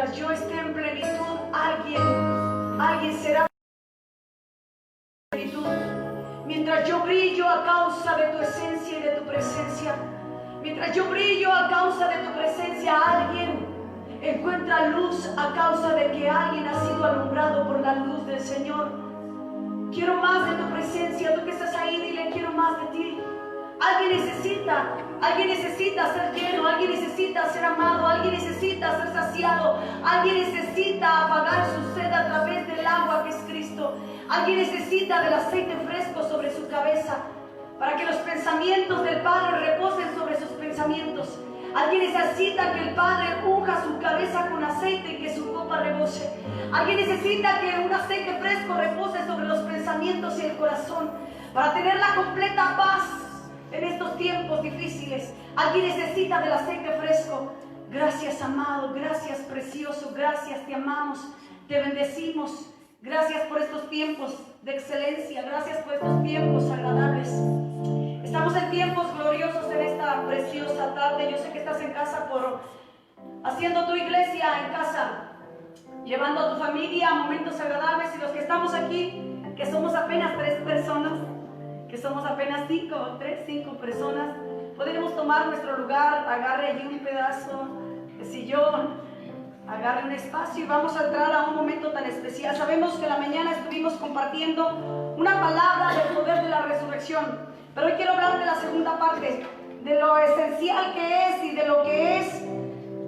mientras yo esté en plenitud, alguien será en plenitud. Mientras yo brillo a causa de tu esencia y de tu presencia, mientras yo brillo a causa de tu presencia, alguien encuentra luz a causa de que alguien ha sido alumbrado por la luz del Señor. Quiero más de tu presencia. Tú que estás ahí, dile: quiero más de ti. Alguien necesita ser lleno, alguien necesita ser amado, alguien necesita ser saciado, alguien necesita apagar su sed a través del agua que es Cristo. Alguien necesita del aceite fresco sobre su cabeza para que los pensamientos del Padre reposen sobre sus pensamientos. Alguien necesita que el Padre unja su cabeza con aceite y que su copa rebose. Alguien necesita que un aceite fresco repose sobre los pensamientos y el corazón para tener la completa paz en estos tiempos difíciles. Alguien necesita del aceite fresco. Gracias, amado, gracias, precioso, gracias, te amamos, te bendecimos. Gracias por estos tiempos de excelencia, gracias por estos tiempos agradables. Estamos en tiempos gloriosos en esta preciosa tarde. Yo sé que estás en casa haciendo tu iglesia en casa, llevando a tu familia a momentos agradables. Y los que estamos aquí, que somos apenas 3 personas, que somos apenas 5 personas, podremos tomar nuestro lugar. Agarre allí un pedazo de sillón, agarre un espacio y vamos a entrar a un momento tan especial. Sabemos que la mañana estuvimos compartiendo una palabra del poder de la resurrección, pero hoy quiero hablar de la segunda parte, de lo esencial que es y de lo que es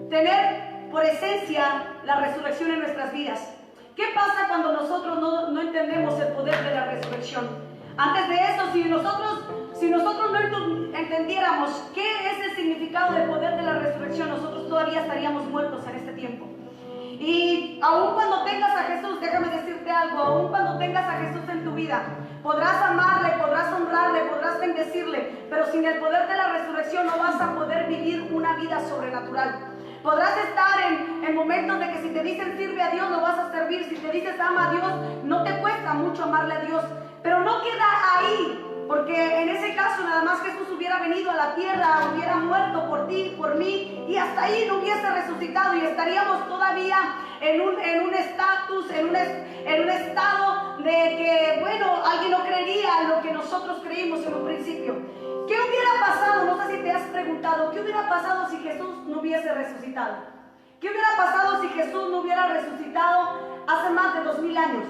tener por esencia la resurrección en nuestras vidas. ¿Qué pasa cuando nosotros no entendemos el poder de la resurrección? Antes de eso, si nosotros no entendiéramos qué es el significado del poder de la resurrección, nosotros todavía estaríamos muertos en este tiempo. Y aun cuando tengas a Jesús, déjame decirte algo, aun cuando tengas a Jesús en tu vida, podrás amarle, podrás honrarle, podrás bendecirle, pero sin el poder de la resurrección no vas a poder vivir una vida sobrenatural. Podrás estar en momentos de que si te dicen sirve a Dios, lo vas a servir. Si te dices ama a Dios, no te cuesta mucho amarle a Dios. Pero no queda ahí, porque en ese caso nada más Jesús hubiera venido a la tierra, hubiera muerto por ti, por mí, y hasta ahí no hubiese resucitado y estaríamos todavía en un estatus, en un estado de que, bueno, alguien no creería en lo que nosotros creímos en un principio. ¿Qué hubiera pasado? No sé si te has preguntado, ¿qué hubiera pasado si Jesús no hubiese resucitado? ¿Qué hubiera pasado si Jesús no hubiera resucitado hace más de 2000 años?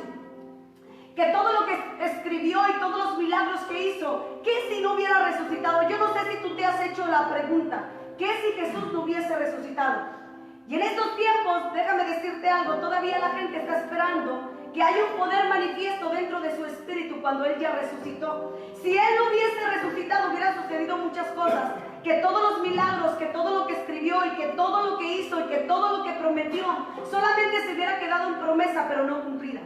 Que todo lo que escribió y todos los milagros que hizo, ¿qué si no hubiera resucitado? Yo no sé si tú te has hecho la pregunta, ¿qué si Jesús no hubiese resucitado? Y en estos tiempos, déjame decirte algo, todavía la gente está esperando que haya un poder manifiesto dentro de su espíritu cuando Él ya resucitó. Si Él no hubiese resucitado, hubieran sucedido muchas cosas, que todos los milagros, que todo lo que escribió y que todo lo que hizo y que todo lo que prometió, solamente se hubiera quedado en promesa, pero no cumplida.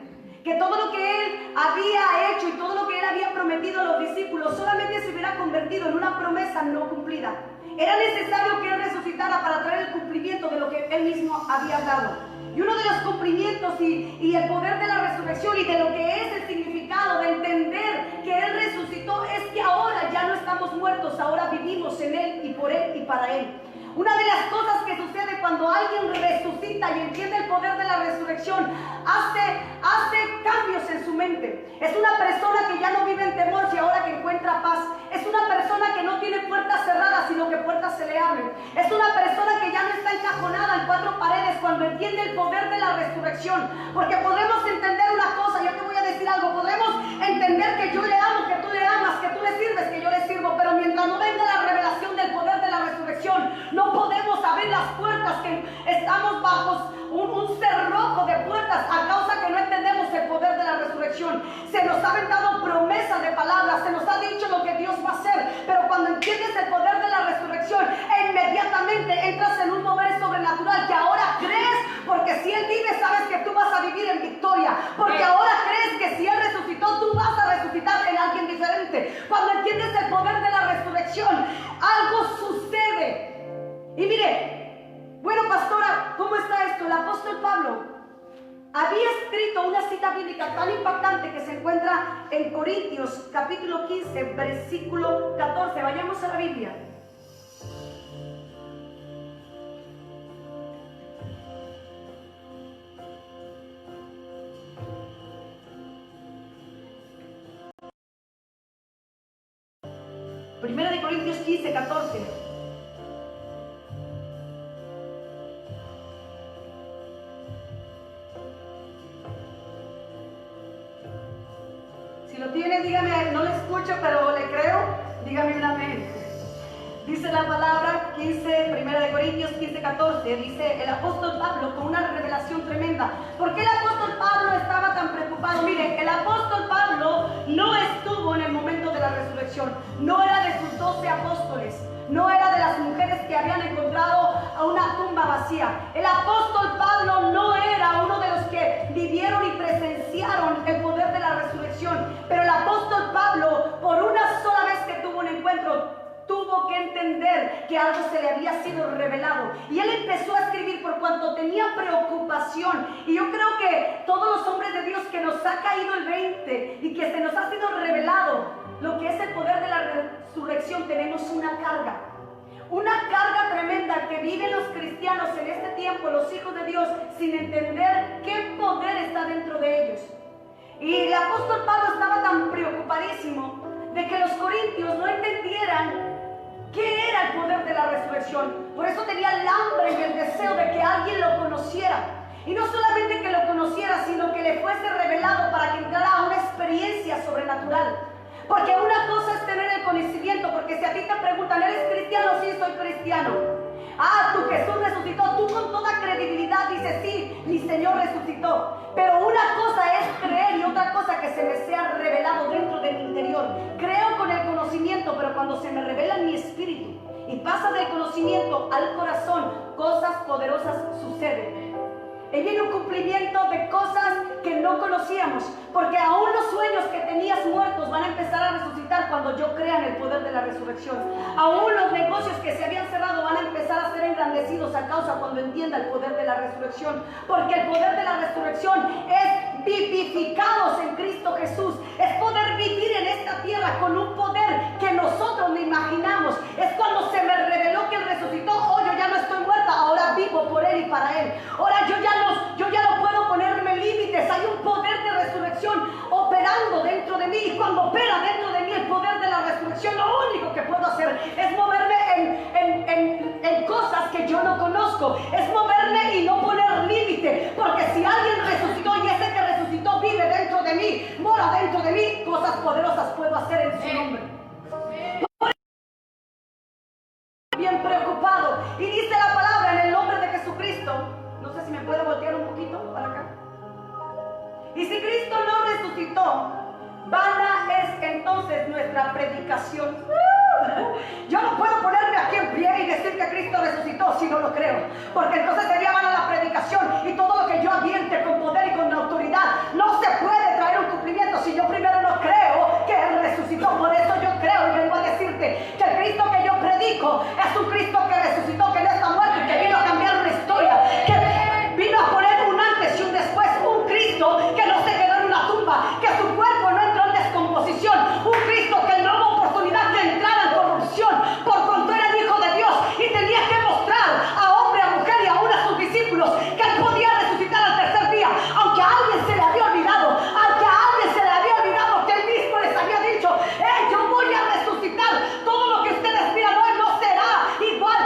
Que todo lo que Él había hecho y todo lo que Él había prometido a los discípulos solamente se hubiera convertido en una promesa no cumplida. Era necesario que Él resucitara para traer el cumplimiento de lo que Él mismo había dado. Y uno de los cumplimientos y el poder de la resurrección y de lo que es el significado de entender que Él resucitó es que ahora ya no estamos muertos, ahora vivimos en Él y por Él y para Él. Una de las cosas que sucede cuando alguien resucita y entiende el poder de la resurrección, hace cambios en su mente. Es una persona que ya no vive en temor, si ahora que encuentra paz. Es una persona que no tiene puertas cerradas, sino que puertas se le abren. Es una persona que ya no está encajonada en 4 paredes cuando entiende el poder de la resurrección. Porque podremos entender una cosa, yo te voy a decir algo, podremos entender que yo le amo, que tú le amas, que tú le sirves, que yo le sirvo, pero mientras no venga la revelación del poder de la resurrección, no podemos abrir las puertas, que estamos bajo un cerrojo de puertas a causa que no entendemos el poder de la resurrección. Se nos ha dado promesas de palabras, se nos ha dicho lo que Dios va a hacer, pero cuando entiendes el poder de la resurrección, inmediatamente entras en un mover sobrenatural que ahora crees, porque si Él vive, sabes que tú vas a vivir en victoria, porque ahora crees que si Él resucitó, tú vas a resucitar en alguien diferente. Cuando entiendes el poder de la resurrección, algo sucede. Y mire, bueno, pastora, ¿cómo está esto? El apóstol Pablo había escrito una cita bíblica tan impactante que se encuentra en Corintios capítulo 15, versículo 14. Vayamos a la Biblia. Primera de Corintios 15, 14. Si lo tiene, dígame, no le escucho, pero le creo, dígame un amén. Dice la palabra 15, Primera de Corintios 15, 14, dice el apóstol Pablo con una revelación tremenda. ¿Por qué el apóstol Pablo estaba tan preocupado? Miren, el apóstol Pablo no estuvo en el momento de la resurrección, no era de sus 12 apóstoles, no era de las mujeres que habían encontrado a una tumba vacía. El apóstol Pablo no era uno de los que vivieron y presenciaron el poder de la resurrección, pero el apóstol Pablo, por una sola vez que tuvo un encuentro, tuvo que entender que algo se le había sido revelado, y él empezó a escribir por cuanto tenía preocupación. Y yo creo que todos los hombres de Dios que nos ha caído el 20 y que se nos ha sido revelado lo que es el poder de la resurrección, tenemos una carga tremenda que viven los cristianos en este tiempo, los hijos de Dios, sin entender qué poder está dentro de ellos. Y el apóstol Pablo estaba tan preocupadísimo de que los corintios no entendieran qué era el poder de la resurrección. Por eso tenía el hambre y el deseo de que alguien lo conociera. Y no solamente que lo conociera, sino que le fuese revelado para que entrara a una experiencia sobrenatural. Porque una cosa es tener el conocimiento, porque si a ti te preguntan, ¿eres cristiano? Sí, soy cristiano. Ah, tu Jesús resucitó. Tú con toda credibilidad dices, sí, mi Señor resucitó. Pero una cosa es creer y otra cosa que se me sea revelado dentro de mi interior. Creo con el conocimiento, pero cuando se me revela en mi espíritu y pasa del conocimiento al corazón, cosas poderosas suceden. Y viene un cumplimiento de cosas que no conocíamos, porque aún los sueños que tenías muertos van a empezar a resucitar cuando yo crea en el poder de la resurrección. Aún los negocios que se habían cerrado van a empezar a ser engrandecidos a causa cuando entienda el poder de la resurrección, porque el poder de la resurrección es vivificados en Cristo Jesús, es poder vivir en esta tierra con un poder que nosotros no imaginamos. Es cuando se me reveló que Él resucitó. Oh, yo ya no estoy muerta, ahora vivo por Él y para Él. Ahora yo ya no puedo ponerme límites. Hay un poder de resurrección operando dentro de mí, y cuando opera dentro de mí el poder de la resurrección, lo único que puedo hacer es moverme en cosas que yo no conozco, es moverme y no poner límite, porque si alguien resucitó y ese que resucitó vive dentro de mí, mora dentro de mí, cosas poderosas puedo hacer en su nombre. Bien preocupado, y dice la palabra en el nombre de Jesucristo. No sé si me puede voltear un poquito para acá. Y si Cristo no resucitó, vana es entonces nuestra predicación. Yo no puedo ponerme aquí en pie y decir que Cristo resucitó si no lo creo, porque entonces sería vana la predicación, y todo lo que yo aviente con poder y con autoridad no se puede traer un cumplimiento si yo primero no creo que Él resucitó. Por eso yo creo y vengo a decirte que el Cristo que yo predico es un Cristo que resucitó, que no está muerto y que vino a cambiar una historia, que vino a poner un antes y un después, un Cristo que no se quedó en una tumba, que su cuerpo no entró en descomposición, un Cristo que no hubo oportunidad de entrar en corrupción por cuanto era el Hijo de Dios y tenía que mostrar a hombre, a mujer y aún a sus discípulos que Él podía resucitar al tercer día, aunque a alguien se le había olvidado, que Él mismo les había dicho, yo voy a resucitar. Todo lo que ustedes miran hoy no será igual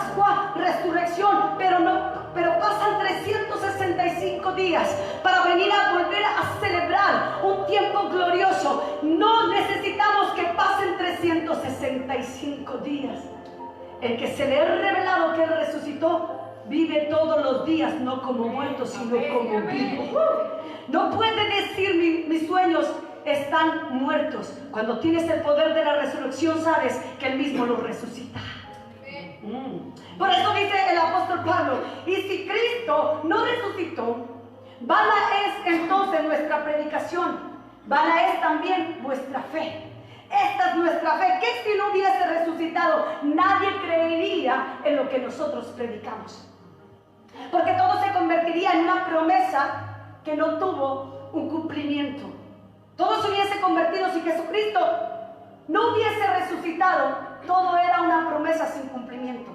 Pascua, resurrección, pero pasan 365 días para venir a volver a celebrar un tiempo glorioso. No necesitamos que pasen 365 días. El que se le ha revelado que Él resucitó, vive todos los días, no como muerto, sino como vivo. No puede decir mis sueños están muertos. Cuando tienes el poder de la resurrección, sabes que Él mismo los resucita. Por eso dice el apóstol Pablo, y si Cristo no resucitó, vana es entonces nuestra predicación, vana es también vuestra fe. Esta es nuestra fe, que si no hubiese resucitado, nadie creería en lo que nosotros predicamos. Porque todo se convertiría en una promesa que no tuvo un cumplimiento. Todo se hubiese convertido, si Jesucristo no hubiese resucitado, todo era una promesa sin cumplimiento.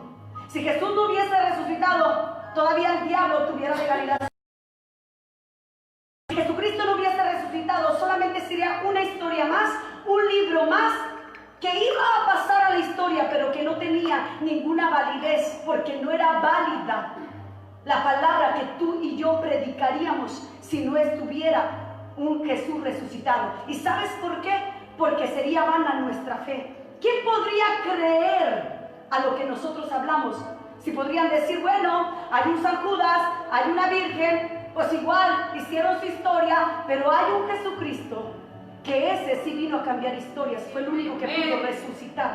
Si Jesús no hubiese resucitado, todavía el diablo tuviera legalidad. Si Jesucristo no hubiese resucitado, solamente sería una historia más, un libro más, que iba a pasar a la historia, pero que no tenía ninguna validez, porque no era válida la palabra que tú y yo predicaríamos si no estuviera un Jesús resucitado. ¿Y sabes por qué? Porque sería vana nuestra fe. ¿Quién podría creer a lo que nosotros hablamos? Si podrían decir, bueno, hay un San Judas, hay una Virgen, pues igual hicieron su historia, pero hay un Jesucristo que ese sí vino a cambiar historias, fue el único que pudo resucitar.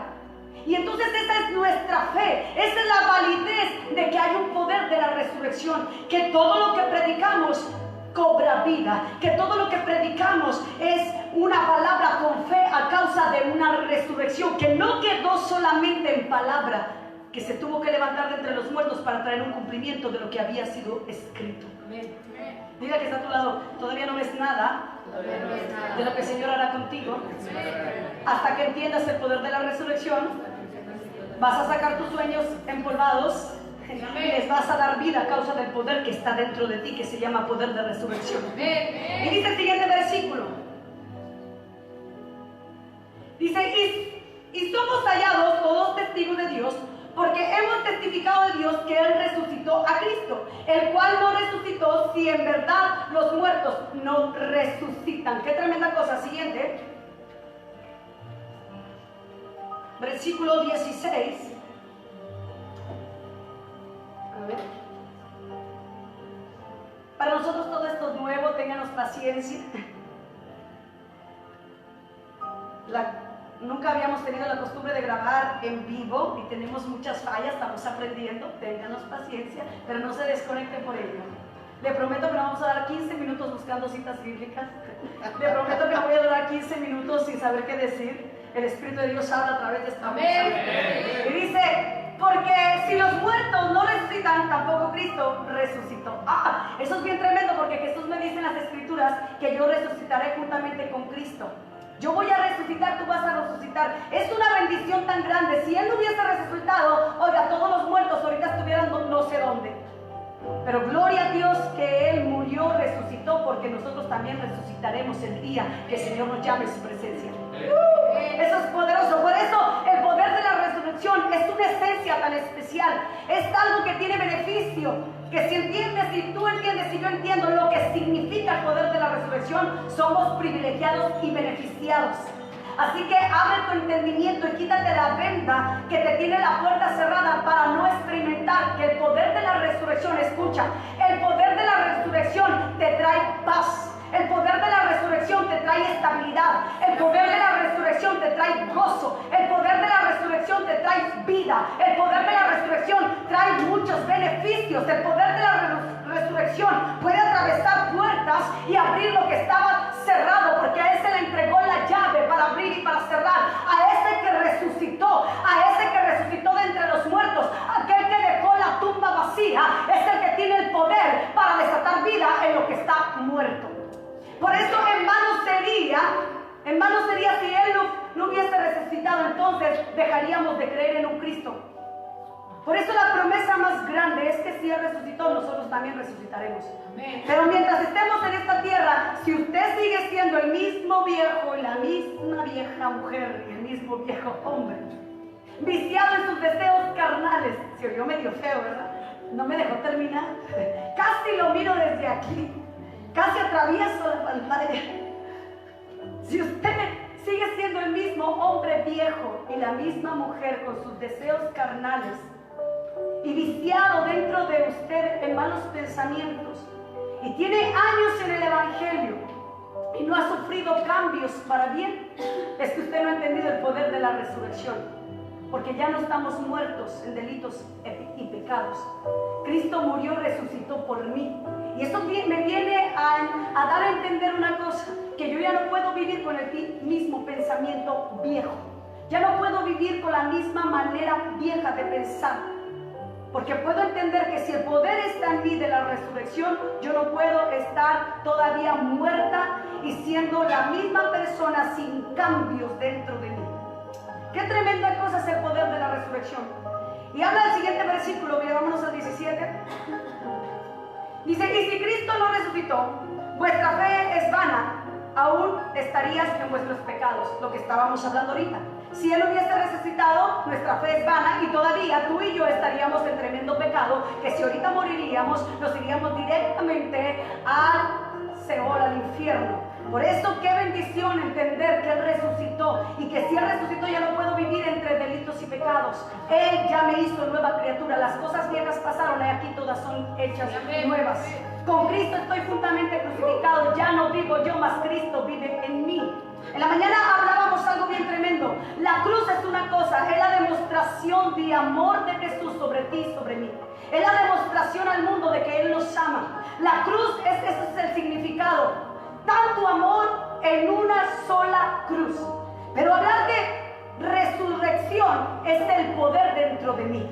Y entonces esa es nuestra fe, esa es la validez de que hay un poder de la resurrección, que todo lo que predicamos cobra vida, que todo lo que predicamos es una palabra con fe a causa de una resurrección que no quedó solamente en palabra, que se tuvo que levantar de entre los muertos para traer un cumplimiento de lo que había sido escrito. Diga que está a tu lado, todavía no ves nada de lo que el Señor hará contigo. Hasta que entiendas el poder de la resurrección, vas a sacar tus sueños empolvados y les vas a dar vida a causa del poder que está dentro de ti, que se llama poder de resurrección. Y dice el siguiente versículo, dice, y somos hallados todos testigos de Dios, porque hemos testificado de Dios que Él resucitó a Cristo, el cual no resucitó si en verdad los muertos no resucitan. Qué tremenda cosa. Siguiente, versículo 16. A ver. Para nosotros todo esto es nuevo, ténganos paciencia. Nunca habíamos tenido la costumbre de grabar en vivo y tenemos muchas fallas, estamos aprendiendo, ténganos paciencia, pero no se desconecten por ello. Le prometo que no vamos a dar 15 minutos buscando citas bíblicas. Le prometo que no voy a durar 15 minutos sin saber qué decir. El Espíritu de Dios habla a través de esta voz. Y dice, porque si los muertos no resucitan, tampoco Cristo resucitó. Eso es bien tremendo, porque Jesús me dice en las Escrituras que yo resucitaré juntamente con Cristo. Yo voy a resucitar, tú vas a resucitar. Es una bendición tan grande. Si Él no hubiese resucitado, oiga, todos los muertos ahorita estuvieran no sé dónde. Pero gloria a Dios que Él murió, resucitó, porque nosotros también resucitaremos el día que el Señor nos llame a su presencia. Eso es poderoso. Por eso el poder de la resurrección es una esencia tan especial. Es algo que tiene beneficio, que si entiendes, si tú entiendes, si yo entiendo lo que significa el poder de la resurrección, somos privilegiados y beneficiados. Así que abre tu entendimiento y quítate la venda que te tiene la puerta cerrada para no experimentar que el poder de la resurrección, escucha, el poder de la resurrección te trae paz. El poder de la resurrección te trae estabilidad. El poder de la resurrección te trae gozo. El poder de la resurrección te trae vida. El poder de la resurrección trae muchos beneficios. El poder de la resurrección puede atravesar puertas y abrir lo que estaba cerrado, porque a ese le entregó la llave para abrir y para cerrar. A ese que resucitó, a ese que resucitó de entre los muertos, aquel que dejó la tumba vacía, es el que tiene el poder para desatar vida en lo que está muerto. Por eso en vano sería si Él no hubiese resucitado, entonces dejaríamos de creer en un Cristo. Por eso la promesa más grande es que si Él resucitó, nosotros también resucitaremos. Amén. Pero mientras estemos en esta tierra, si usted sigue siendo el mismo viejo y la misma vieja mujer y el mismo viejo hombre, viciado en sus deseos carnales. Se oyó medio feo, ¿verdad? No me dejó terminar. Casi lo miro desde aquí. Casi atravieso la pantalla. Si usted sigue siendo el mismo hombre viejo y la misma mujer con sus deseos carnales y viciado dentro de usted en malos pensamientos y tiene años en el Evangelio y no ha sufrido cambios para bien, es que usted no ha entendido el poder de la resurrección, porque ya no estamos muertos en delitos y pecados. Cristo murió, resucitó por mí. Y eso me viene a dar a entender una cosa, que yo ya no puedo vivir con el mismo pensamiento viejo. Ya no puedo vivir con la misma manera vieja de pensar. Porque puedo entender que si el poder está en mí de la resurrección, yo no puedo estar todavía muerta y siendo la misma persona sin cambios dentro de mí. Qué tremenda cosa es el poder de la resurrección. Y habla el siguiente versículo, mira, vámonos al 17. Dice, y si Cristo no resucitó, vuestra fe es vana, aún estarías en vuestros pecados, lo que estábamos hablando ahorita. Si Él hubiese resucitado, nuestra fe es vana y todavía tú y yo estaríamos en tremendo pecado, que si ahorita moriríamos, nos iríamos directamente al Seol, al infierno. Por eso qué bendición entender que Él resucitó y que si Él resucitó ya no puedo vivir entre delitos y pecados. Él ya me hizo nueva criatura, las cosas viejas pasaron y aquí todas son hechas nuevas. Con Cristo estoy juntamente crucificado, ya no vivo yo, mas Cristo vive en mí. En la mañana hablábamos algo bien tremendo. La cruz es una cosa, es la demostración de amor de Jesús sobre ti y sobre mí. Es la demostración al mundo de que Él nos ama. La cruz, ese es el significado. Tanto amor en una sola cruz. Pero hablar de resurrección es el poder dentro de mí.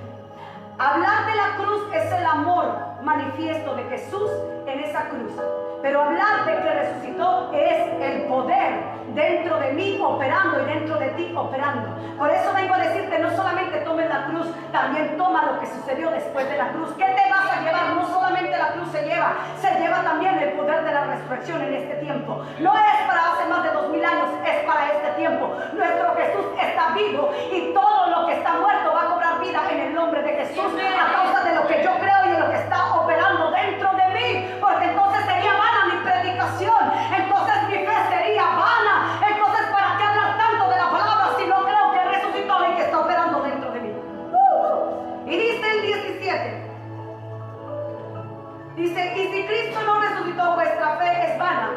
Hablar de la cruz es el amor manifiesto de Jesús en esa cruz. Pero hablar de que resucitó es el poder dentro de mí operando y dentro de ti operando. Por eso vengo a decirte, no solamente tomes la cruz, también toma lo que sucedió después de la cruz. ¿Qué te vas a llevar? No solamente la cruz se lleva también el poder de la resurrección en este tiempo. No es para hace más de 2000 años, es para este tiempo. Nuestro Jesús está vivo y todo lo que está muerto va a cobrar vida en el nombre de Jesús a causa de lo que yo creo y de lo que está operando dentro de mí, porque entonces sería vana mi predicación, entonces mi fe sería vana. Entonces, ¿para qué hablar tanto de la palabra si no creo que resucitó y que está operando dentro de mí? Y dice el 17, dice, y si Cristo no resucitó, vuestra fe es vana,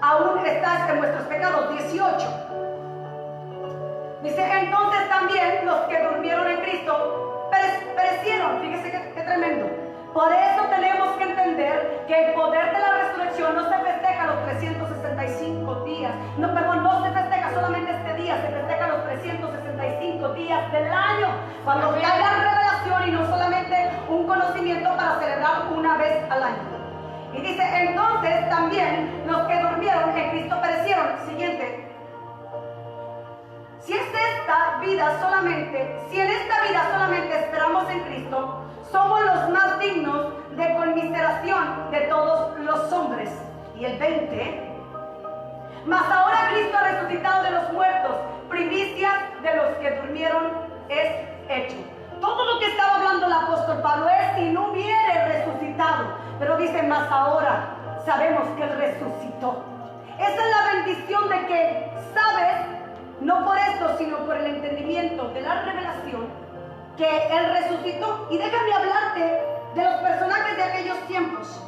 aún estáis en vuestros pecados. 18, dice, entonces también los que durmieron en Cristo perecieron. Fíjese qué tremendo. Por eso tenemos que entender que el poder de la resurrección no se festeja los 365 días. No se festeja solamente este día, se festeja los 365 días del año. Cuando cae la revelación y no solamente un conocimiento para celebrar una vez al año. Y dice, entonces también los que durmieron en Cristo perecieron. Siguiente. Si en esta vida solamente esperamos en Cristo, somos los más dignos de conmiseración de todos los hombres. Y el 20, mas ahora Cristo ha resucitado de los muertos, primicia de los que durmieron es hecho. Todo lo que estaba hablando el apóstol Pablo es si no hubiere resucitado, pero dice, mas ahora sabemos que Él resucitó. Esa es la bendición de que sabes, no por esto, sino por el entendimiento de la revelación, que Él resucitó. Y déjame hablarte de los personajes de aquellos tiempos,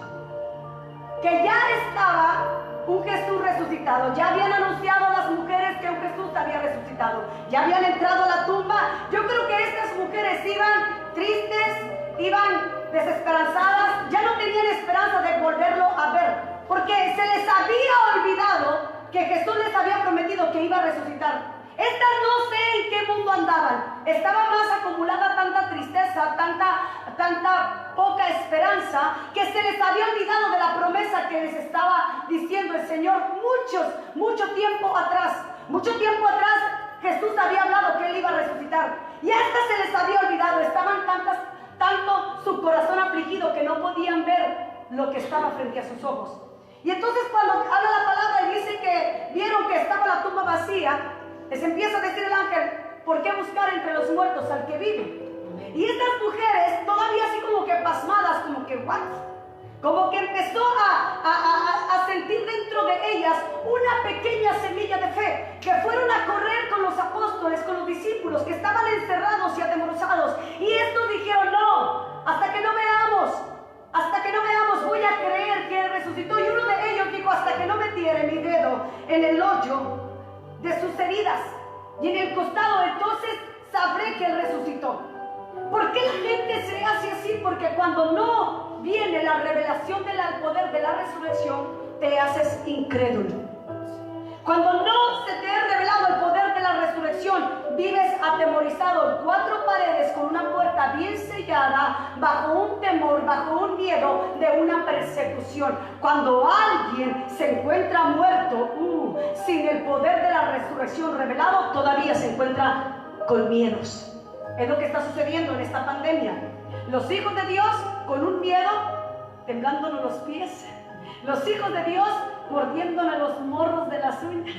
que ya estaba un Jesús resucitado. Ya habían anunciado a las mujeres que un Jesús había resucitado. Ya habían entrado a la tumba. Yo creo que estas mujeres iban tristes, iban desesperanzadas. Ya no tenían esperanza de volverlo a ver, porque se les había olvidado que Jesús les había prometido que iba a resucitar. Estas no sé en qué mundo andaban. Estaba más acumulada tanta tristeza, tanta poca esperanza, que se les había olvidado de la promesa que les estaba diciendo el Señor mucho tiempo atrás. Mucho tiempo atrás Jesús había hablado que Él iba a resucitar. Y a estas se les había olvidado. Estaban tanto su corazón afligido que no podían ver lo que estaba frente a sus ojos. Y entonces cuando habla la palabra y dice que vieron que estaba la tumba vacía, les empieza a decir el ángel, ¿por qué buscar entre los muertos al que vive? Y estas mujeres todavía así como que pasmadas, como que what? Como que empezó a sentir dentro de ellas una pequeña semilla de fe, que fueron a correr con los apóstoles, con los discípulos, que estaban encerrados y atemorizados. Y estos dijeron, no, hasta que no veamos, voy a creer que Él resucitó. Y uno de ellos dijo, hasta que no metiere mi dedo en el hoyo de sus heridas y en el costado, entonces sabré que Él resucitó. ¿Por qué la gente se hace así? Porque cuando no viene la revelación del poder de la resurrección, te haces incrédulo. Cuando no se te ha revelado el poder de la resurrección, vives atemorizado en cuatro paredes con una puerta bien sellada, bajo un temor, bajo un miedo de una persecución. Cuando alguien se encuentra muerto, sin el poder de la resurrección revelado, todavía se encuentra con miedos. Es lo que está sucediendo en esta pandemia. Los hijos de Dios con un miedo, temblándonos los pies. Los hijos de Dios mordiéndonos los morros de las uñas.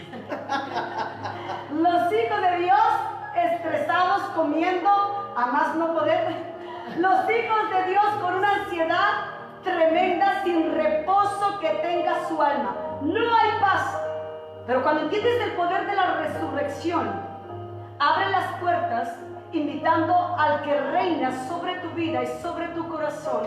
Los hijos de Dios estresados, comiendo a más no poder. Los hijos de Dios con una ansiedad tremenda, sin reposo que tenga su alma. No hay paz. Pero cuando entiendes el poder de la resurrección, abre las puertas invitando al que reina sobre tu vida y sobre tu corazón,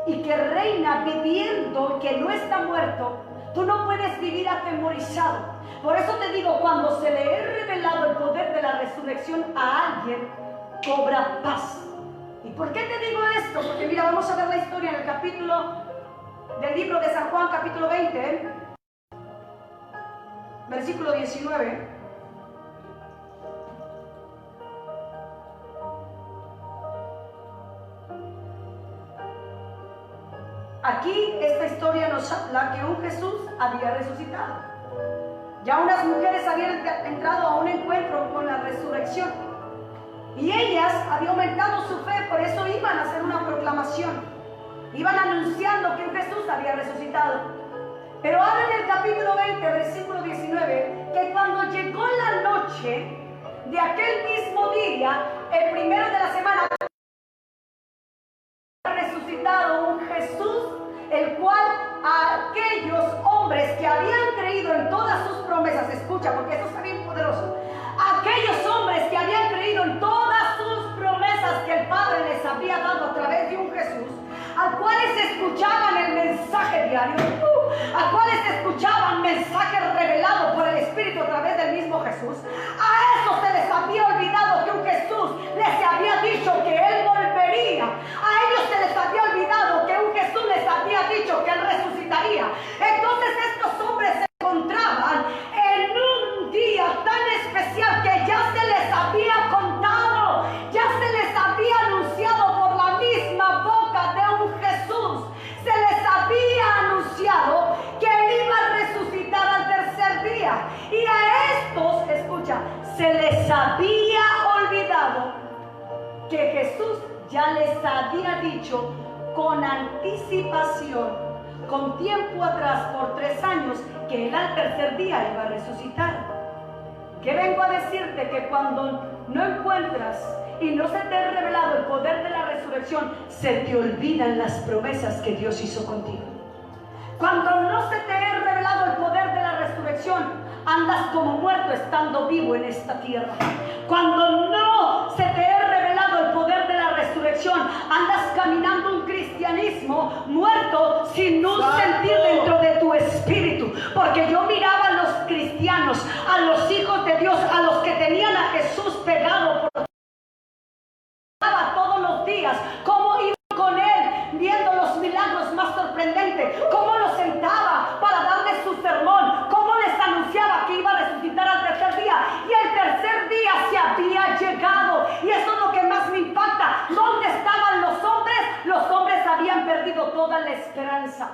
y que reina viviendo, que no está muerto. Tú no puedes vivir atemorizado. Por eso te digo, cuando se le he revelado el poder de la resurrección a alguien, cobra paz. ¿Y por qué te digo esto? Porque mira, vamos a ver la historia en el capítulo del libro de San Juan, capítulo 20, versículo 19. Aquí esta historia nos habla que un Jesús había resucitado. Ya unas mujeres habían entrado a un encuentro con la resurrección. Y ellas habían aumentado su fe, por eso iban a hacer una proclamación. Iban anunciando que un Jesús había resucitado. Pero habla en el capítulo 20, versículo 19, que cuando llegó la noche de aquel mismo día, el primero de la semana, resucitado un Jesús, el cual a aquellos hombres que habían creído en todas sus promesas, escucha, porque esto está bien poderoso, aquellos hombres que habían creído en todas sus promesas que el Padre les había dado a través de un Jesús, a cuales escuchaban el mensaje diario, a cuales escuchaban mensajes revelados por el Espíritu a través del mismo Jesús, a esos se les había olvidado que un Jesús les había dicho que Él volvería. A ellos se les había olvidado que un Jesús les había dicho que Él resucitaría. Entonces estos hombres se encontraban en un día tan especial que ya se les había contado, ya se les había anunciado por la misma boca de un Jesús. Se les había anunciado que Él iba a resucitar al tercer día. Y a estos, escucha, se les había olvidado que Jesús ya les había dicho con anticipación, con tiempo atrás, por 3 años, que Él al tercer día iba a resucitar. ¿Qué vengo a decirte? Que cuando no encuentras y no se te ha revelado el poder de la resurrección, se te olvidan las promesas que Dios hizo contigo. Cuando no se te ha revelado el poder de la resurrección, andas como muerto estando vivo en esta tierra. Cuando no se te ha revelado el poder de la resurrección, andas caminando un cristianismo muerto sin un sentir dentro de tu espíritu. Porque yo miraba a los cristianos, a los hijos de Dios, a los que tenían a Jesús pegado por todos los días, cómo iban con Él viendo los milagros más sorprendentes, cómo los sentaba para darles su sermón, cómo les anunciaba que iba a resucitar al tercer día, y el tercer día se había llegado. Y eso es lo que más me impacta. ¿Dónde estaban los hombres? Los hombres habían perdido toda la esperanza.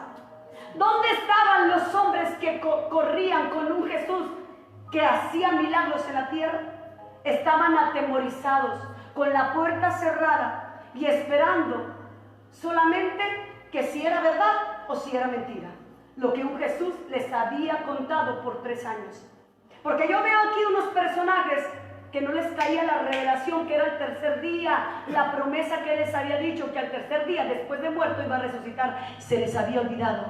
¿Dónde estaban los hombres que corrían con un Jesús que hacía milagros en la tierra? Estaban atemorizados, con la puerta cerrada y esperando solamente que si era verdad o si era mentira lo que un Jesús les había contado por 3 años. Porque yo veo aquí unos personajes que no les caía la revelación que era el tercer día, la promesa que Él les había dicho, que al tercer día, después de muerto, iba a resucitar, se les había olvidado.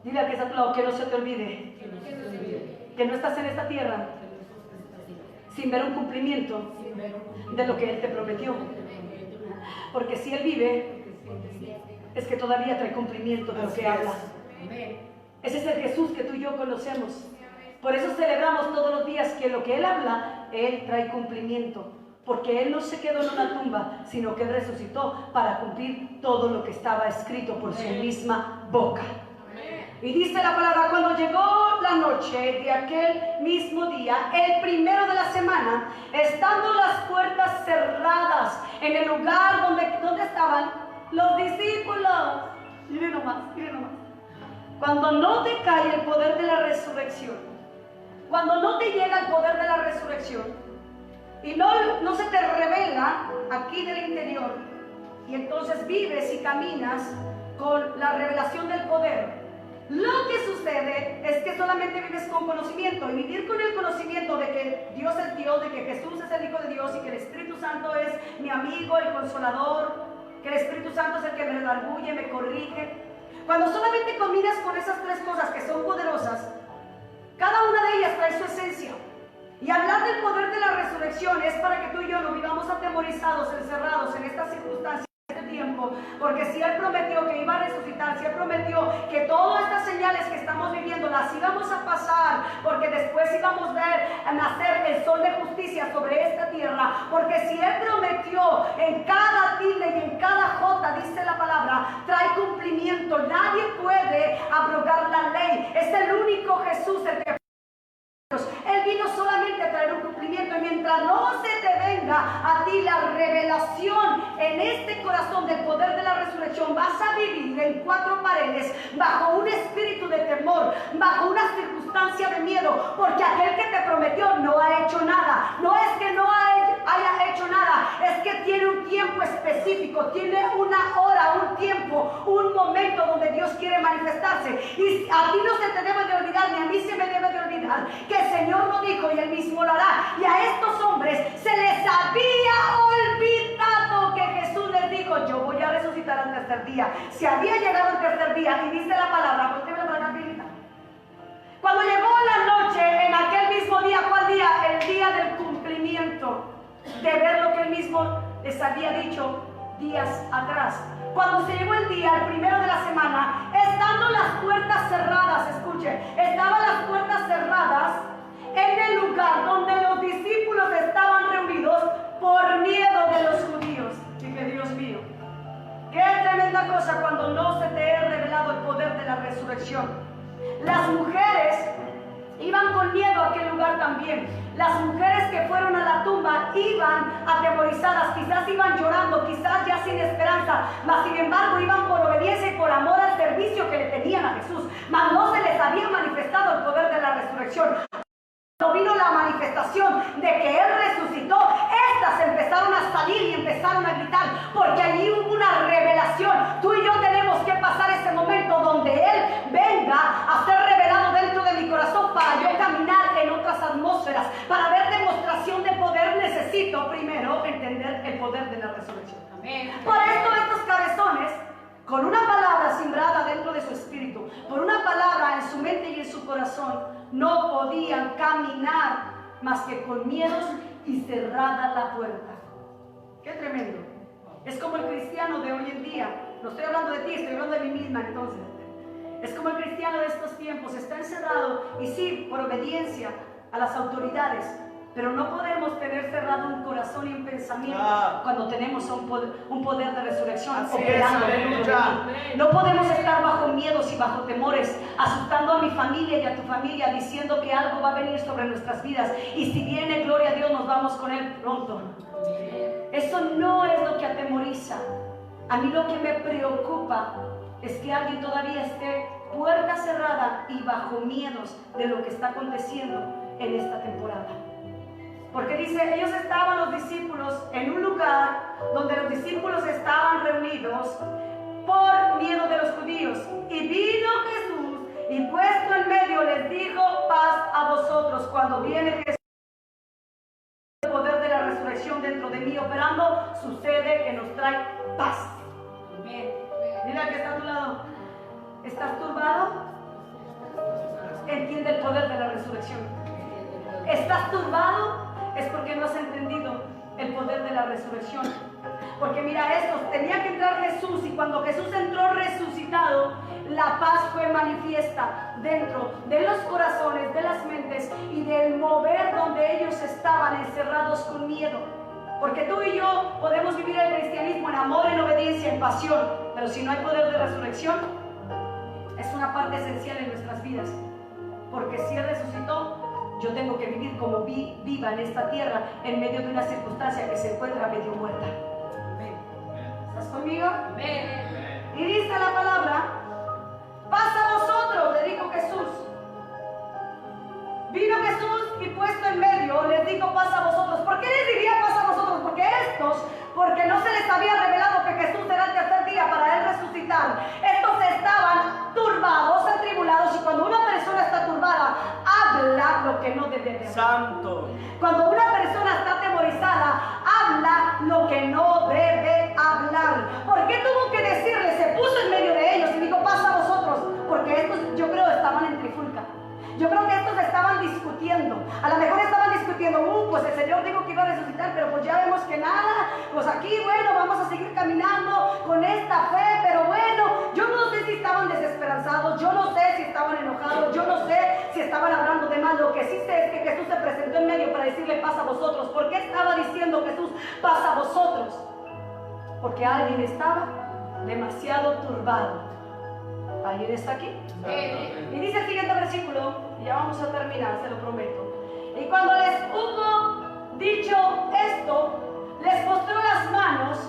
Dile a que está a tu lado, que no se te olvide, que no estás en esta tierra sin ver un cumplimiento de lo que Él te prometió. Porque si Él vive, es que todavía trae cumplimiento de lo que habla. Ese es el Jesús que tú y yo conocemos. Por eso celebramos todos los días que lo que Él habla, Él trae cumplimiento. Porque Él no se quedó en una tumba, sino que Él resucitó para cumplir todo lo que estaba escrito por su misma boca. Y dice la palabra, cuando llegó la noche de aquel mismo día, el primero de la semana, estando las puertas cerradas en el lugar donde estaban los discípulos. Miren nomás, miren nomás. Cuando no te cae el poder de la resurrección, cuando no te llega el poder de la resurrección, y no se te revela aquí del interior, y entonces vives y caminas con la revelación del poder, lo que sucede es que solamente vives con conocimiento, y vivir con el conocimiento de que Dios es Dios, de que Jesús es el Hijo de Dios y que el Espíritu Santo es mi amigo, el consolador, que el Espíritu Santo es el que me redarguye, me corrige. Cuando solamente combinas con esas tres cosas que son poderosas, cada una de ellas trae su esencia. Y hablar del poder de la resurrección es para que tú y yo no vivamos atemorizados, encerrados en estas circunstancias. Tiempo, porque si Él prometió que iba a resucitar, si Él prometió que todas estas señales que estamos viviendo las íbamos a pasar, porque después íbamos a ver a nacer el sol de justicia sobre esta tierra, porque si Él prometió en cada tilde y en cada jota, dice la palabra, trae cumplimiento. Nadie puede abrogar la ley, es el único Jesús el que Él vino solamente a traer un cumplimiento, y mientras no se te venga a ti la revelación en este corazón del poder de la resurrección, vas a vivir en cuatro paredes, bajo un espíritu de temor, bajo una circunstancia de miedo, porque aquel que te prometió no ha hecho nada. No es que no haya hecho nada, es que tiene un tiempo específico, tiene una hora, un tiempo, un momento donde Dios quiere manifestarse. Y a ti no se te debe de olvidar, ni a mí se me debe de olvidar, que el Señor lo dijo y Él mismo lo hará. Y a estos hombres se les había olvidado que Jesús les dijo, yo voy a resucitar al tercer día. Se había llegado el tercer día, y dice la palabra, voltéame para acá, Pilita. Cuando llegó la noche, en aquel mismo día, ¿cuál día? El día del cumplimiento, de ver lo que Él mismo les había dicho días atrás. Cuando se llegó el día, el primero de la semana, estando las puertas cerradas, escuche, estaban las puertas cerradas en el lugar donde los discípulos estaban reunidos por miedo de los judíos. Dije, Dios mío, qué tremenda cosa cuando no se te ha revelado el poder de la resurrección. Las mujeres iban con miedo a aquel lugar también. Las mujeres que fueron a la tumba iban atemorizadas, quizás iban llorando, quizás ya sin esperanza, mas sin embargo iban por obediencia y por amor al servicio que le tenían a Jesús. Mas no se les había manifestado el poder de la resurrección. Cuando vino la manifestación de que Él resucitó, estas empezaron a salir y empezaron a gritar, porque allí hubo una revelación. Tú y yo tenemos que pasar ese momento donde Él venga a ser revelado dentro de mi corazón, para yo caminar en otras atmósferas. Para ver demostración de poder, necesito primero entender el poder de la resurrección. Amén. Por esto estos cabezones, con una palabra sembrada dentro de su espíritu, por una palabra en su mente y en su corazón, no podían caminar más que con miedos y cerrada la puerta. ¡Qué tremendo! Es como el cristiano de hoy en día. No estoy hablando de ti, estoy hablando de mí misma entonces. Es como el cristiano de estos tiempos, está encerrado, y sí, por obediencia a las autoridades, pero no podemos tener cerrado un corazón y un pensamiento cuando tenemos un poder de resurrección operando dentro de mí. No podemos estar bajo miedos y bajo temores, asustando a mi familia y a tu familia, diciendo que algo va a venir sobre nuestras vidas, y si viene, gloria a Dios, nos vamos con Él pronto. Eso no es lo que atemoriza. A mí lo que me preocupa es que alguien todavía esté puerta cerrada y bajo miedos de lo que está aconteciendo en esta temporada. Porque dice, ellos estaban, los discípulos, en un lugar donde los discípulos estaban reunidos por miedo de los judíos. Y vino Jesús y puesto en medio les dijo, paz a vosotros. Cuando viene Jesús, el poder de la que nos trae paz. Mira al que está a tu lado. ¿Estás turbado? Entiende el poder de la resurrección. ¿Estás turbado? Es porque no has entendido el poder de la resurrección. Porque mira esto, tenía que entrar Jesús, y cuando Jesús entró resucitado, la paz fue manifiesta dentro de los corazones, de las mentes y del mover donde ellos estaban encerrados con miedo. Porque tú y yo podemos vivir el cristianismo en amor, en obediencia, en pasión, pero si no hay poder de resurrección, es una parte esencial en nuestras vidas. Porque si Él resucitó, yo tengo que vivir como viva en esta tierra, en medio de una circunstancia que se encuentra medio muerta. ¿Estás conmigo? Y dice la palabra: paz a vosotros, le dijo Jesús. Vino Jesús y puesto en medio les dijo paz a vosotros. ¿Por qué les diría paz a vosotros? Porque no se les había revelado que Jesús era el tercer día para Él resucitar. Estos estaban turbados, atribulados, y cuando una persona está turbada, habla lo que no debe de hablar. Santo. Cuando una persona está atemorizada, habla lo que no debe hablar. ¿Por qué tuvo que decirle? Se puso en medio de ellos y dijo paz a vosotros, porque estos, yo creo, estaban en trifulca. Yo creo que estos estaban discutiendo. A lo mejor estaban discutiendo, pues el Señor dijo que iba a resucitar, pero pues ya vemos que nada. Pues aquí, bueno, vamos a seguir caminando con esta fe, pero bueno, yo no sé si estaban desesperanzados, yo no sé si estaban enojados, yo no sé si estaban hablando de mal. Lo que sí sé es que Jesús se presentó en medio para decirle paz a vosotros. ¿Por qué estaba diciendo Jesús paz a vosotros? Porque alguien estaba demasiado turbado. ¿Alguien está aquí? Y dice el siguiente versículo, y ya vamos a terminar, se lo prometo. Y cuando les hubo dicho esto, les mostró las manos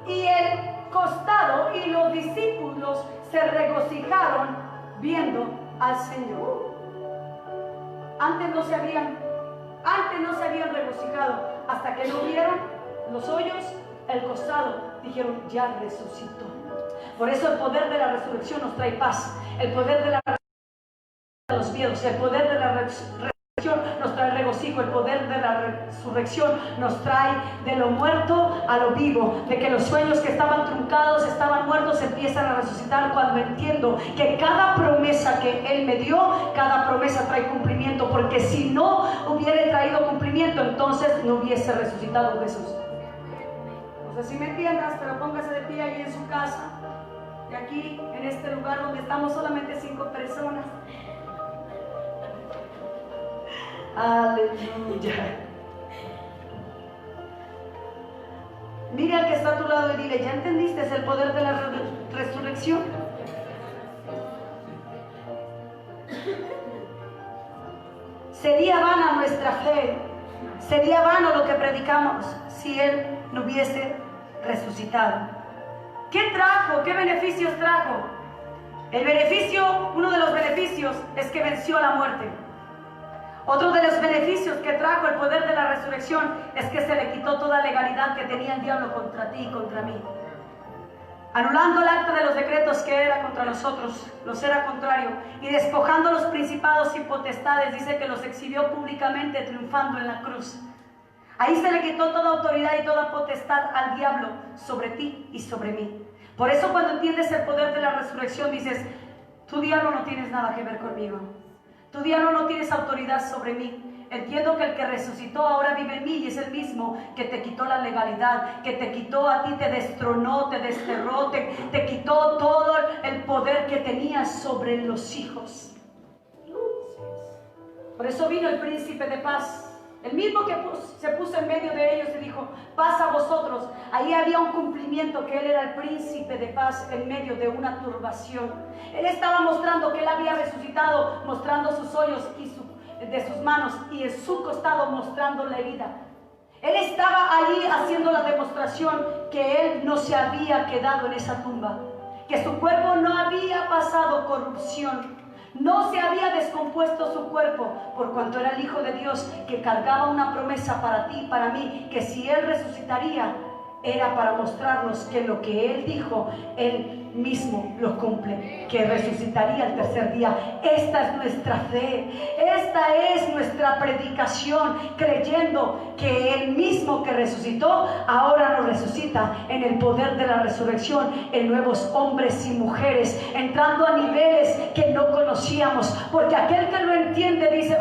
y el costado, y los discípulos se regocijaron viendo al Señor. Antes no se habían regocijado hasta que no vieron los hoyos, el costado. Dijeron, ya resucitó. Por eso el poder de la resurrección nos trae paz. El poder de la resurrección nos trae los miedos. El poder de la resurrección nos trae regocijo. El poder de la resurrección nos trae de lo muerto a lo vivo. De que los sueños que estaban truncados, estaban muertos, empiezan a resucitar cuando entiendo que cada promesa que Él me dio, cada promesa trae cumplimiento. Porque si no hubiera traído cumplimiento, entonces no hubiese resucitado Jesús. No sé si me entiendas, pero póngase de pie ahí en su casa. Y aquí, en este lugar donde estamos solamente 5 personas. Aleluya. Mira al que está a tu lado y dile, ¿ya entendiste el poder de la resurrección? Sería vana nuestra fe, sería vano lo que predicamos si Él no hubiese resucitado. ¿Qué trajo? ¿Qué beneficios trajo? El beneficio, uno de los beneficios es que venció la muerte. Otro de los beneficios que trajo el poder de la resurrección es que se le quitó toda legalidad que tenía el diablo contra ti y contra mí. Anulando el acta de los decretos que era contra nosotros, nos era contrario, y despojando los principados y potestades, dice que los exhibió públicamente triunfando en la cruz. Ahí se le quitó toda autoridad y toda potestad al diablo sobre ti y sobre mí. Por eso cuando entiendes el poder de la resurrección dices, tú diablo no tienes nada que ver conmigo. Tú diablo no tienes autoridad sobre mí. Entiendo que el que resucitó ahora vive en mí y es el mismo que te quitó la legalidad, que te quitó a ti, te destronó, te desterró, te quitó todo el poder que tenías sobre los hijos. Por eso vino el príncipe de paz. El mismo que se puso en medio de ellos y dijo, paz a vosotros. Ahí había un cumplimiento que Él era el príncipe de paz en medio de una turbación. Él estaba mostrando que Él había resucitado, mostrando sus hoyos de sus manos y en su costado mostrando la herida. Él estaba allí haciendo la demostración que Él no se había quedado en esa tumba, que su cuerpo no había pasado corrupción. No se había descompuesto su cuerpo, por cuanto era el Hijo de Dios que cargaba una promesa para ti y para mí, que si Él resucitaría, era para mostrarnos que lo que Él dijo, Él mismo lo cumple, que resucitaría el tercer día. Esta es nuestra fe, esta es nuestra predicación, creyendo que Él mismo que resucitó, ahora nos resucita en el poder de la resurrección, en nuevos hombres y mujeres, entrando a niveles que no conocíamos, porque aquel que lo entiende dice,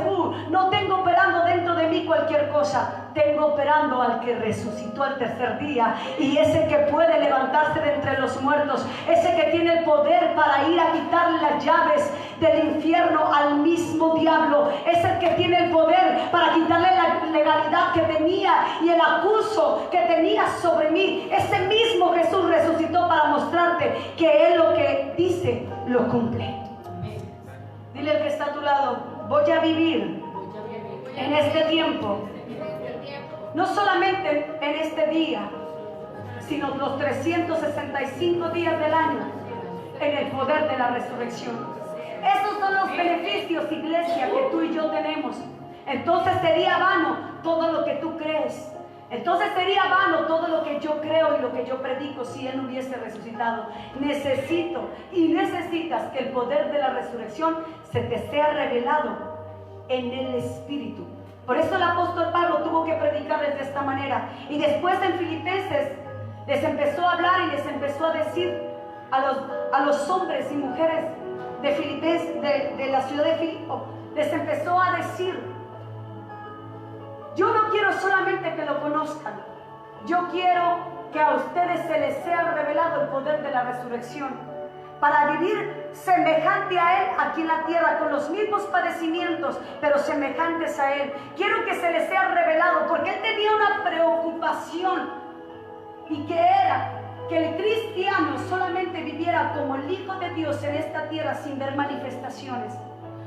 no tengo operando dentro de mí cualquier cosa, tengo operando al que resucitó al tercer día, y ese que puede levantarse de entre los muertos, ese que tiene el poder para ir a quitarle las llaves del infierno al mismo diablo, es el que tiene el poder para quitarle la legalidad que tenía y el acuso que tenía sobre mí. Ese mismo Jesús resucitó para mostrarte que Él lo que dice lo cumple. Dile al que está a tu lado, voy a vivir en este tiempo, no solamente en este día, sino los 365 días del año, en el poder de la resurrección. Esos son los beneficios, iglesia, que tú y yo tenemos. Entonces sería vano todo lo que tú crees. Entonces sería vano todo lo que yo creo y lo que yo predico si Él no hubiese resucitado. Necesito y necesitas que el poder de la resurrección se te sea revelado en el Espíritu. Por eso el apóstol Pablo tuvo que predicarles de esta manera. Y después en Filipenses les empezó a hablar y les empezó a decir a los hombres y mujeres de Filipenses, de la ciudad de Filipo, les empezó a decir: yo no quiero solamente que lo conozcan, yo quiero que a ustedes se les sea revelado el poder de la resurrección, para vivir semejante a Él aquí en la tierra, con los mismos padecimientos, pero semejantes a Él. Quiero que se les sea revelado, porque Él tenía una preocupación, y que era que el cristiano solamente viviera como el Hijo de Dios en esta tierra sin ver manifestaciones.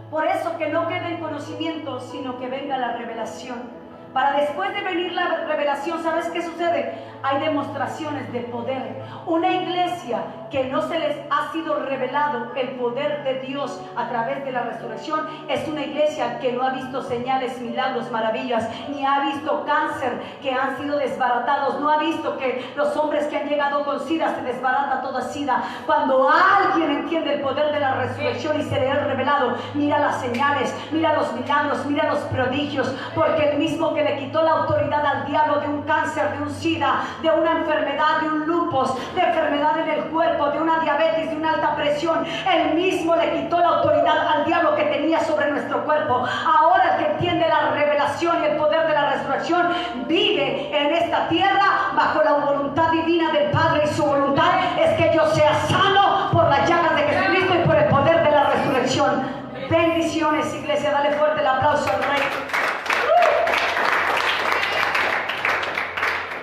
Por eso que no quede en conocimiento, sino que venga la revelación. Para después de venir la revelación, ¿sabes qué sucede? Hay demostraciones de poder. Una iglesia que no se les ha sido revelado el poder de Dios a través de la resurrección es una iglesia que no ha visto señales, milagros, maravillas, ni ha visto cáncer que han sido desbaratados, no ha visto que los hombres que han llegado con SIDA se desbarata toda SIDA. Cuando alguien entiende el poder de la resurrección y se le ha revelado, mira las señales, mira los milagros, mira los prodigios, porque el mismo que le quitó la autoridad al diablo de un cáncer, de un SIDA, de una enfermedad, de un lupus, de enfermedad en el cuerpo, de una diabetes, de una alta presión, él mismo le quitó la autoridad al diablo que tenía sobre nuestro cuerpo. Ahora el que entiende la revelación y el poder de la resurrección vive en esta tierra bajo la voluntad divina del Padre, y su voluntad es que yo sea sano por las llagas de Jesucristo y por el poder de la resurrección. Bendiciones, iglesia, dale fuerte el aplauso al Rey.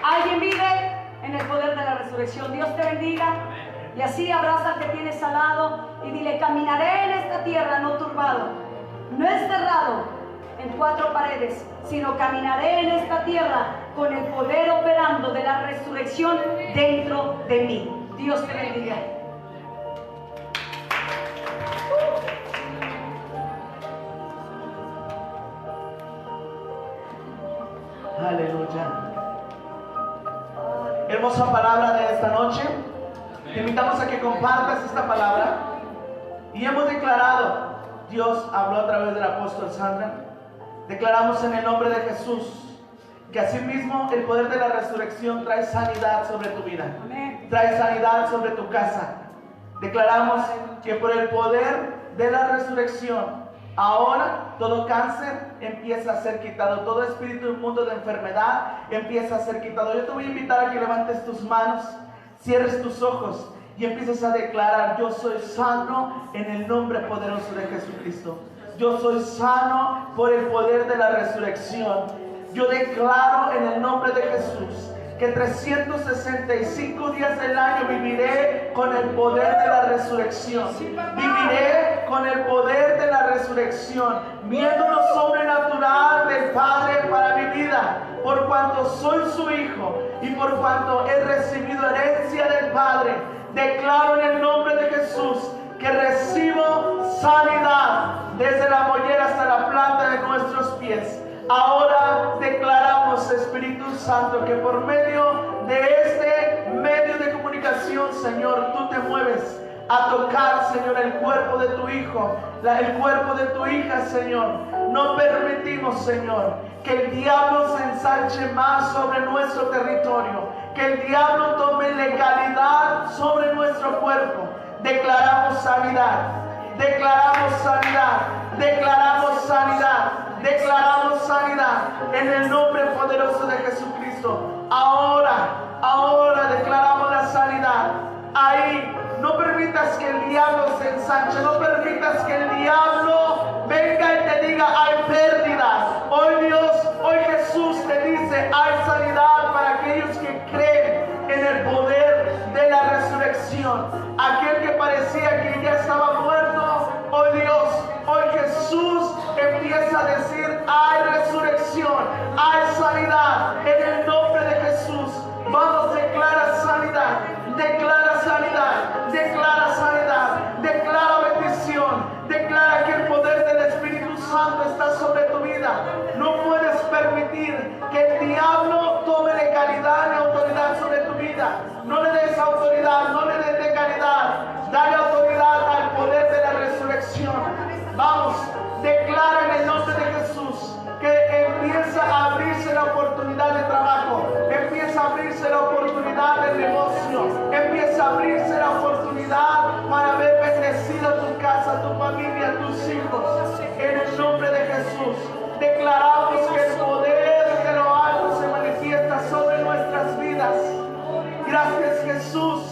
¿Alguien vive en el poder de la resurrección? Dios te bendiga. Y así abraza al que tienes al lado y dile: caminaré en esta tierra no turbado, no encerrado en cuatro paredes, sino caminaré en esta tierra con el poder operando de la resurrección dentro de mí. Dios te bendiga. Aleluya. Hermosa palabra de esta noche. Te invitamos a que compartas esta palabra. Y hemos declarado, Dios habló a través del apóstol Sandra, declaramos en el nombre de Jesús que asimismo el poder de la resurrección trae sanidad sobre tu vida. Amén. Trae sanidad sobre tu casa. Declaramos que por el poder de la resurrección, ahora todo cáncer empieza a ser quitado, todo espíritu inmundo de enfermedad empieza a ser quitado. Yo te voy a invitar a que levantes tus manos, cierres tus ojos y empieces a declarar: yo soy sano en el nombre poderoso de Jesucristo. Yo soy sano por el poder de la resurrección. Yo declaro en el nombre de Jesús que 365 días del año viviré con el poder de la resurrección. Viviré con el poder de la resurrección, viendo lo sobrenatural del Padre para mi vida, por cuanto soy su hijo y por cuanto he recibido herencia del Padre. Declaro en el nombre de Jesús que recibo sanidad desde la mollera hasta la planta de nuestros pies. Ahora declaramos, Espíritu Santo, que por medio de este medio de comunicación, Señor, tú te mueves a tocar, Señor, el cuerpo de tu hijo, el cuerpo de tu hija, Señor. No permitimos, Señor, que el diablo se ensanche más sobre nuestro territorio, que el diablo tome legalidad sobre nuestro cuerpo. Declaramos sanidad, declaramos sanidad, declaramos sanidad, declaramos sanidad en el nombre poderoso de Jesucristo. Ahora declaramos la sanidad. Ahí no permitas que el diablo se ensanche, no permitas que el diablo venga y te diga hay pérdida. Hoy Dios, hoy Jesús te dice hay sanidad para aquellos que creen en el poder de la resurrección. Aquel que parecía que ya estaba muerto, hoy Dios, hoy Jesús empieza a decir hay resurrección, hay sanidad en el nombre de Jesús. Vamos, declara sanidad, declara sanidad, declara sanidad, declara bendición, declara que el poder del Espíritu Santo está sobre tu vida. No puedes permitir que el diablo tome legalidad y autoridad sobre tu vida. No le des autoridad, no le des legalidad, dale autoridad al poder de la resurrección. Vamos, declara en el nombre de Jesús que empieza a abrirse la oportunidad de trabajo, empieza a abrirse la oportunidad de negocio, empieza a abrirse la oportunidad para ver bendecido tu casa, tu familia, tus hijos. En el nombre de Jesús declaramos que el poder de lo alto se manifiesta sobre nuestras vidas. Gracias, Jesús.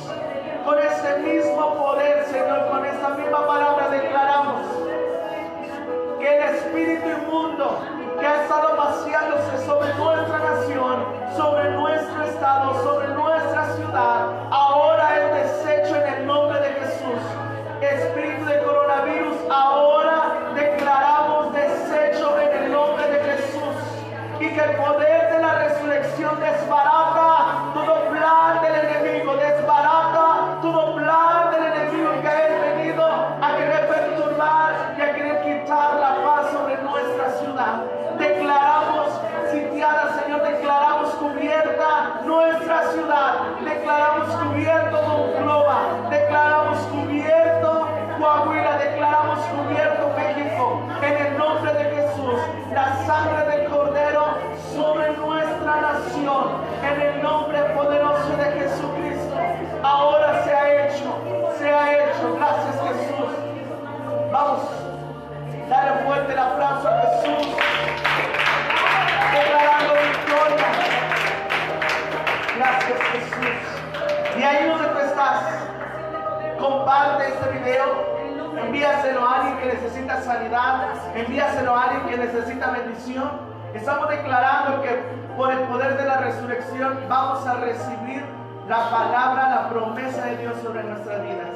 Con ese mismo poder, Señor, con esa misma palabra declaramos que el espíritu inmundo que ha estado vaciándose sobre nuestra nación, sobre nuestro estado, sobre nuestra ciudad, ahora es deshecho en el nombre de Jesús. Espíritu de coronavirus, ahora declaramos deshecho en el nombre de Jesús. Y que el poder de la resurrección desbarata todo plan del enemigo, desbarata todo plan del enemigo que ha venido a querer perturbar y a querer quitar la paz sobre nuestra ciudad. Declaramos sitiada, Señor, declaramos cubierta nuestra ciudad, declaramos cubierto Monclova, declaramos cubierto Coahuila, declaramos cubierto México, en el nombre de Jesús. La sangre del Cordero sobre nuestra nación, en el nombre poderoso de Jesucristo. Ahora se ha hecho, gracias Jesús. Vamos, dale fuerte el aplauso a Jesús, declarando victoria. Gracias Jesús. Y ahí donde tú estás, comparte este video, envíaselo a alguien que necesita sanidad, envíaselo a alguien que necesita bendición. Estamos declarando que por el poder de la resurrección vamos a recibir la palabra, la promesa de Dios sobre nuestras vidas.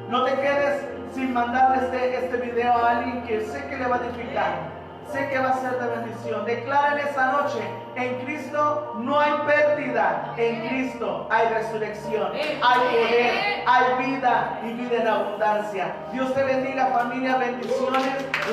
No te quedes sin mandarle este video a alguien que sé que le va a edificar, sé que va a ser de bendición. Declara en esta noche, en Cristo no hay pérdida, en Cristo hay resurrección, hay poder, hay vida y vida en abundancia. Dios te bendiga, familia, bendiciones.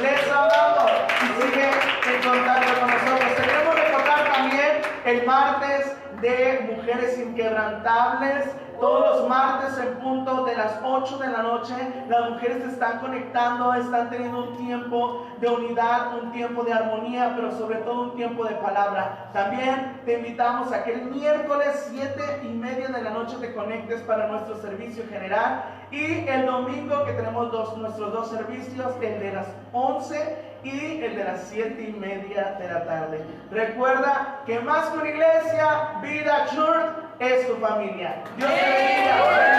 Les amamos y sigue en contacto con nosotros. Queremos recordar también el martes de Mujeres Inquebrantables. Todos los martes en punto de las 8 de la noche, las mujeres se están conectando, están teniendo un tiempo de unidad, un tiempo de armonía, pero sobre todo un tiempo de palabra. También te invitamos a que el miércoles 7:30 de la noche te conectes para nuestro servicio general, y el domingo que tenemos nuestros dos servicios, el de las 11 y el de las 7:30 de la tarde. Recuerda que más que una iglesia, Vida Church es tu familia. Dios te bendiga.